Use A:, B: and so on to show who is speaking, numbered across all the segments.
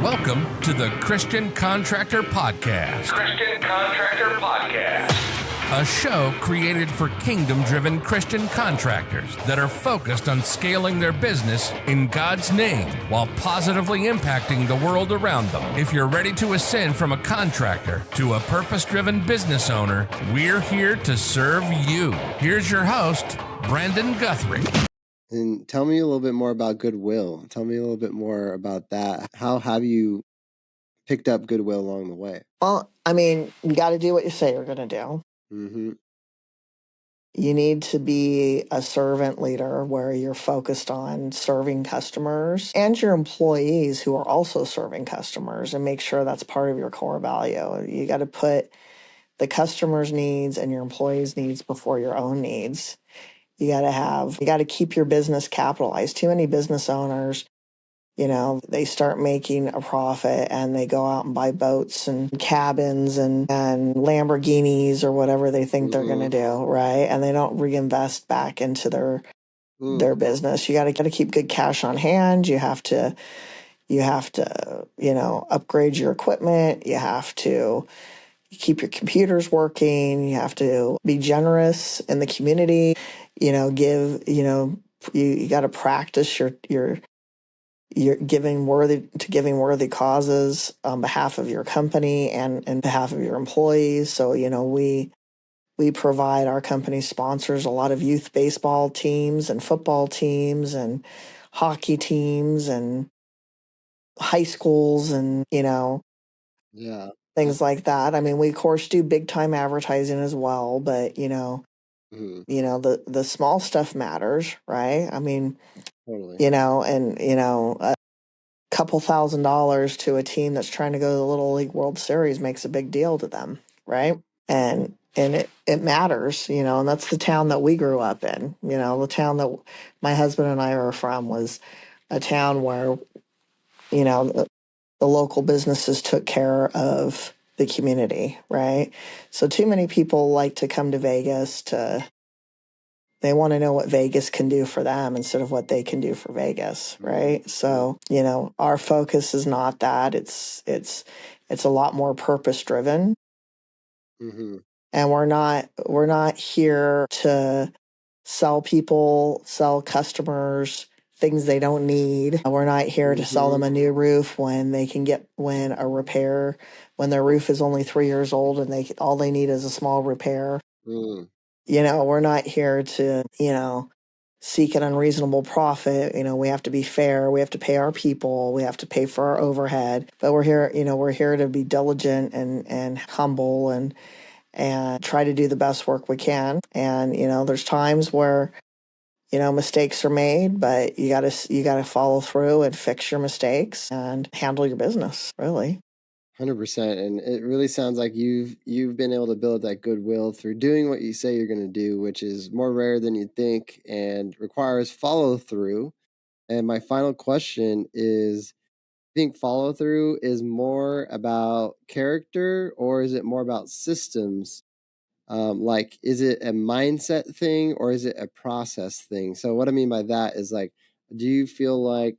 A: Welcome to the Christian Contractor Podcast.
B: Christian Contractor Podcast.
A: A show created for kingdom-driven Christian contractors that are focused on scaling their business in God's name while positively impacting the world around them. If you're ready to ascend from a contractor to a purpose-driven business owner, we're here to serve you. Here's your host, Brandon Guthrie.
C: And tell me a little bit more about goodwill. Tell me a little bit more about that. How have you picked up goodwill along the way?
D: Well, I mean, you got to do what you say you're going to do.
C: Mm-hmm.
D: You need to be a servant leader where you're focused on serving customers and your employees who are also serving customers, and make sure that's part of your core value. You got to put the customer's needs and your employees' needs before your own needs. You got to keep your business capitalized. Too many business owners, they start making a profit and they go out and buy boats and cabins and Lamborghinis or whatever they think they're going to do, right? And they don't reinvest back into their business. You got to keep good cash on hand. You have to, upgrade your equipment. You have to keep your computers working. You have to be generous in the community. You got to practice your giving worthy causes on behalf of your company and behalf of your employees. So, we provide, our company sponsors a lot of youth baseball teams and football teams and hockey teams and high schools and, things like that. I mean, we of course do big time advertising as well, but the small stuff matters, right? I mean,
C: totally.
D: A couple $1,000s to a team that's trying to go to the Little League World Series makes a big deal to them, right? And it matters, and that's the town that we grew up in. The town that my husband and I are from was a town where, the local businesses took care of the community, right? So too many people like to come to Vegas they want to know what Vegas can do for them instead of what they can do for Vegas, right? So, our focus is not that. It's a lot more purpose driven.
C: Mm-hmm.
D: And we're not here to sell customers things they don't need. We're not here to sell them a new roof when their roof is only 3 years old and all they need is a small repair.
C: Mm.
D: We're not here to, seek an unreasonable profit. We have to be fair. We have to pay our people. We have to pay for our overhead. But we're here to be diligent and humble and try to do the best work we can. And, there's times where, mistakes are made, but you gotta follow through and fix your mistakes and handle your business, really.
C: 100%. And it really sounds like you've been able to build that goodwill through doing what you say you're going to do, which is more rare than you'd think and requires follow through. And my final question is, I think follow through is more about character, or is it more about systems? Is it a mindset thing or is it a process thing? So what I mean by that is, do you feel like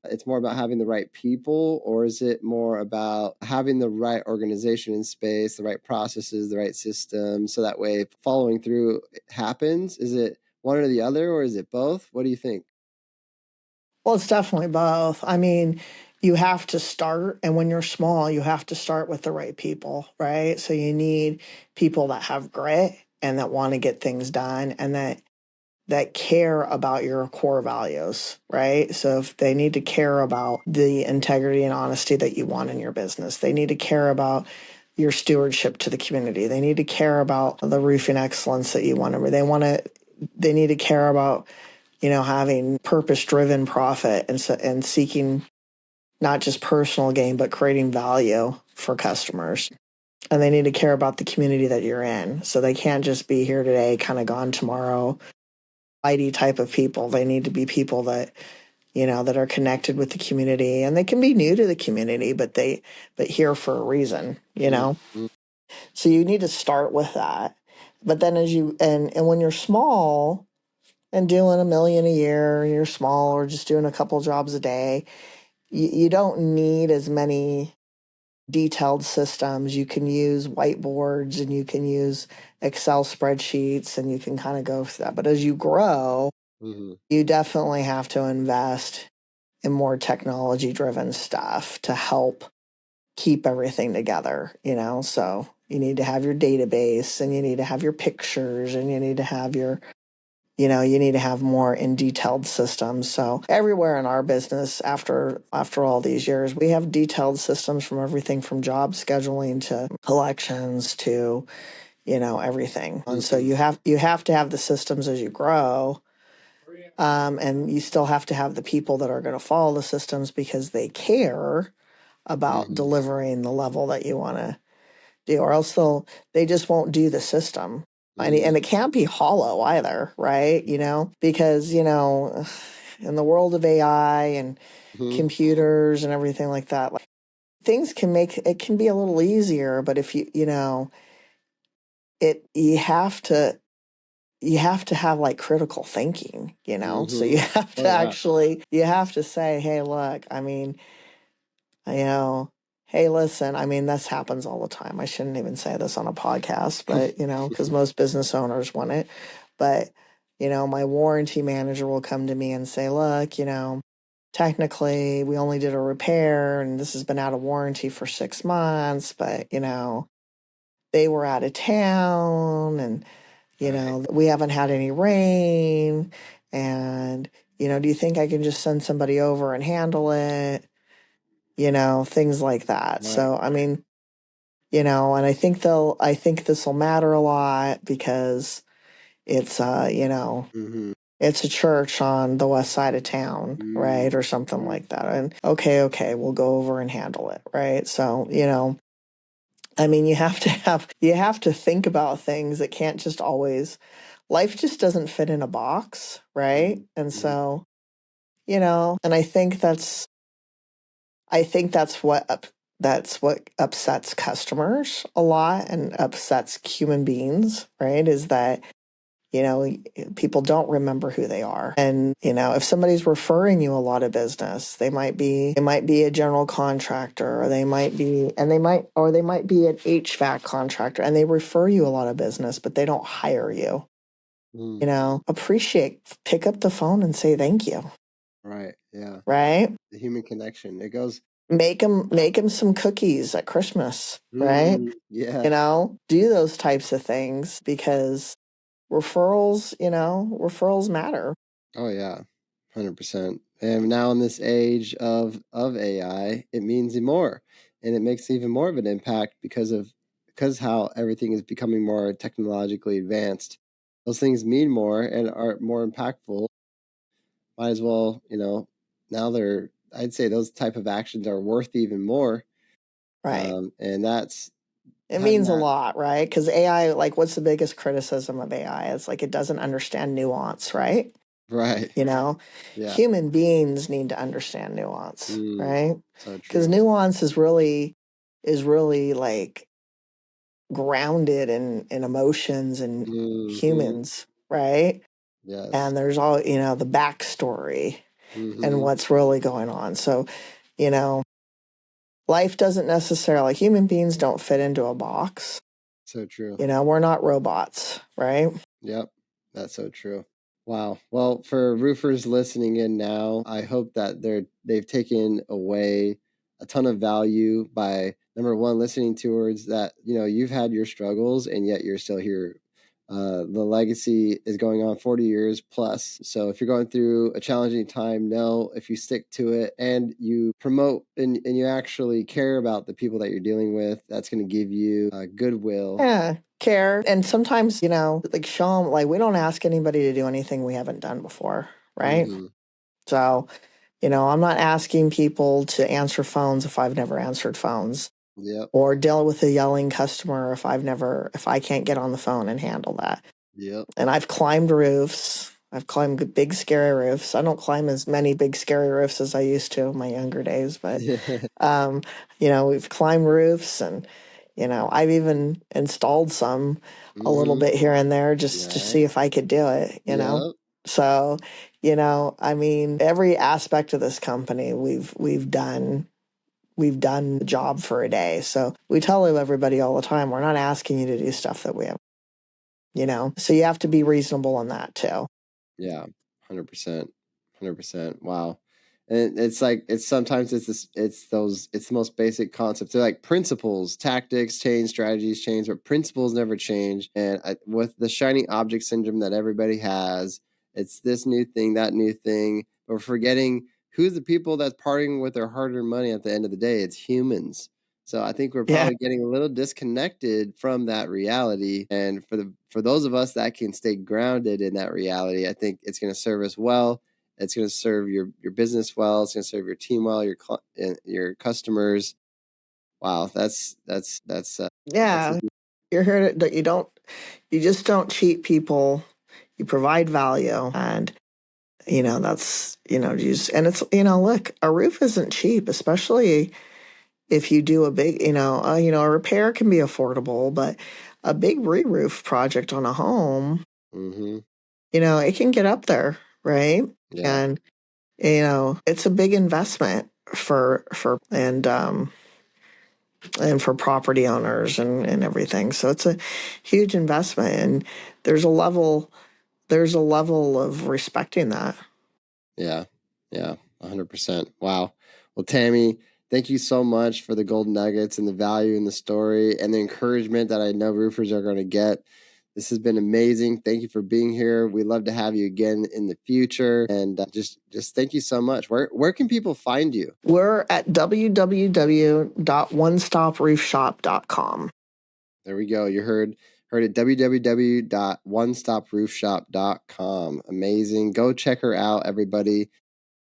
C: it's more about having the right people, or is it more about having the right organization in space, the right processes, the right systems, so that way following through happens? Is it one or the other, or is it both? What do you think?
D: Well, it's definitely both. I mean, you have to start, and when you're small, you have to start with the right people, right? So you need people that have grit and that want to get things done and that care about your core values, right? So if they need to care about the integrity and honesty that you want in your business, they need to care about your stewardship to the community. They need to care about the roofing excellence that you want to. They need to care about, having purpose-driven profit and seeking not just personal gain, but creating value for customers. And they need to care about the community that you're in. So they can't just be here today, kind of gone tomorrow, ID type of people. They need to be people that, that are connected with the community, and they can be new to the community, but here for a reason,
C: Mm-hmm.
D: So you need to start with that. But then and when you're small and doing $1 million a year, and you're small or just doing a couple jobs a day, you don't need as many detailed systems. You can use whiteboards and you can use Excel spreadsheets and you can kind of go through that. But as you grow, you definitely have to invest in more technology driven stuff to help keep everything together, So you need to have your database and you need to have your pictures and you need to have you need to have more in detailed systems. So everywhere in our business, after all these years, we have detailed systems from everything from job scheduling to collections to, everything. And so you have to have the systems as you grow. And you still have to have the people that are going to follow the systems because they care about delivering the level that you want to do, or else they just won't do the system. And it can't be hollow either, right? Because, in the world of AI and computers and everything like that, like, things it can be a little easier, but if you have to have like critical thinking, so you have to you have to say, hey, look, I mean, hey, listen, I mean, this happens all the time. I shouldn't even say this on a podcast, but, because most business owners want it. But, my warranty manager will come to me and say, look, technically we only did a repair and this has been out of warranty for 6 months, but, they were out of town and, we haven't had any rain. And, do you think I can just send somebody over and handle it? Things like that. Right. So, I mean, and I think this will matter a lot because it's, it's a church on the west side of town, right? Or something like that. And okay, we'll go over and handle it. Right. So, I mean, you have to think about things that can't just always, life just doesn't fit in a box. Right. And so, and I think that's what upsets customers a lot and upsets human beings, right? Is that, people don't remember who they are. And, if somebody's referring you a lot of business, they might be a general contractor, or they might be an HVAC contractor, and they refer you a lot of business, but they don't hire you. Pick up the phone and say thank you.
C: Right. Yeah.
D: Right.
C: The human connection. It goes.
D: Make them some cookies at Christmas, right?
C: Yeah.
D: Do those types of things because referrals matter.
C: Oh yeah, 100%. And now in this age of AI, it means more, and it makes even more of an impact because how everything is becoming more technologically advanced. Those things mean more and are more impactful. Might as well, now I'd say those type of actions are worth even more.
D: Right.
C: And
D: it means a lot, right? Because AI, like, what's the biggest criticism of AI? It's like it doesn't understand nuance, right?
C: Right.
D: Yeah. Human beings need to understand nuance, right?
C: So true.
D: Because nuance is really like grounded in emotions and humans, right?
C: Yes.
D: And there's all, the backstory and what's really going on. So, life doesn't necessarily, human beings don't fit into a box.
C: So true.
D: We're not robots, right?
C: Yep. That's so true. Wow. Well, for roofers listening in now, I hope that they've taken away a ton of value by, number one, listening towards that, you've had your struggles and yet you're still here. The legacy is going on 40 years plus. So if you're going through a challenging time, know if you stick to it and you promote and you actually care about the people that you're dealing with, that's going to give you goodwill.
D: Yeah, care. And sometimes, like show them, like we don't ask anybody to do anything we haven't done before, right? So, I'm not asking people to answer phones if I've never answered phones.
C: Yep.
D: Or deal with a yelling customer if I can't get on the phone and handle that.
C: Yep. And
D: I've climbed roofs. I've climbed big scary roofs. I don't climb as many big scary roofs as I used to in my younger days, but we've climbed roofs and I've even installed some a little bit here and there just to see if I could do it, So, I mean, every aspect of this company we've done the job for a day. So we tell everybody all the time, we're not asking you to do stuff that we have, so you have to be reasonable on that too.
C: Yeah, 100%, 100%. Wow. And it's like sometimes it's the most basic concepts. They're like principles, tactics change, strategies change, but principles never change. And with the shiny object syndrome that everybody has, it's this new thing, that new thing, but we're forgetting who's the people that's parting with their hard-earned money at the end of the day. It's humans. So I think we're probably getting a little disconnected from that reality. And for those of us that can stay grounded in that reality, I think it's going to serve us well. It's going to serve your business well. It's going to serve your team well, your customers. Wow, that's
D: Yeah, you're here that you just don't cheat people. You provide value, and that's and it's look, a roof isn't cheap, especially if you do a big, a repair can be affordable, but a big re-roof project on a home,
C: mm-hmm.
D: It can get up there, right?
C: Yeah.
D: And it's a big investment for and for property owners and everything. So it's a huge investment, and there's a level of respecting that.
C: Yeah. Yeah. 100%. Wow. Well, Tammy, thank you so much for the golden nuggets and the value in the story and the encouragement that I know roofers are going to get. This has been amazing. Thank you for being here. We'd love to have you again in the future. And just thank you so much. Where can people find you?
D: We're at www.onestoproofshop.com.
C: There we go. You heard it, www.onestoproofshop.com. Amazing. Go check her out, everybody.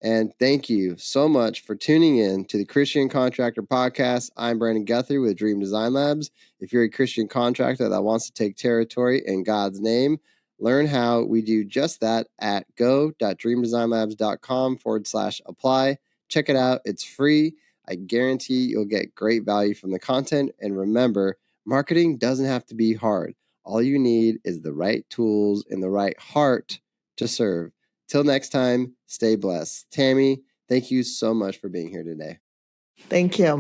C: And thank you so much for tuning in to the Christian Contractor Podcast. I'm Brandon Guthrie with Dream Design Labs. If you're a Christian contractor that wants to take territory in God's name, learn how we do just that at go.dreamdesignlabs.com/apply. Check it out. It's free. I guarantee you'll get great value from the content. And remember, marketing doesn't have to be hard. All you need is the right tools and the right heart to serve. Till next time, stay blessed. Tammy, thank you so much for being here today.
D: Thank you.